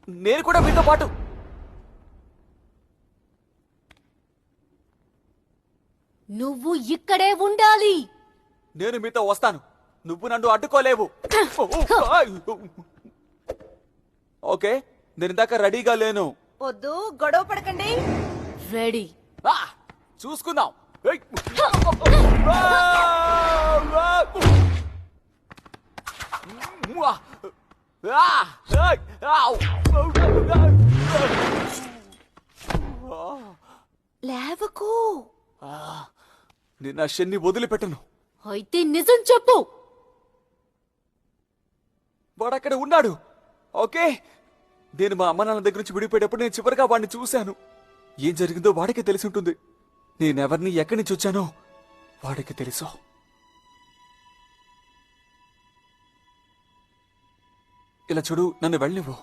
నేను కూడా మీతో పాటు. నువ్వు ఇక్కడే ఉండాలి. నేను మీతో వస్తాను, నువ్వు నన్ను అడ్డుకోలేవు. ఓకే, నేను ఇందాక రెడీగా లేను. వద్దు, గొడవ పడకండి. రెడీ. చూసుకుందాం. లేవకు. నేను ఆ శని వదిలిపెట్టను. అయితే నిజం చెప్పు. వాడు అక్కడ ఉన్నాడు. ఓకే, నేను మా అమ్మ నాన్న దగ్గర నుంచి విడిపోయేటప్పుడు నేను చివరిగా వాడిని చూశాను. ఏం జరిగిందో వాడికి తెలిసి ఉంటుంది. నేనెవరిని ఎక్కడి నుంచి వచ్చానో వాడికి తెలుసు. ఇలా చూడు, నన్ను వెళ్ళనివ్వు.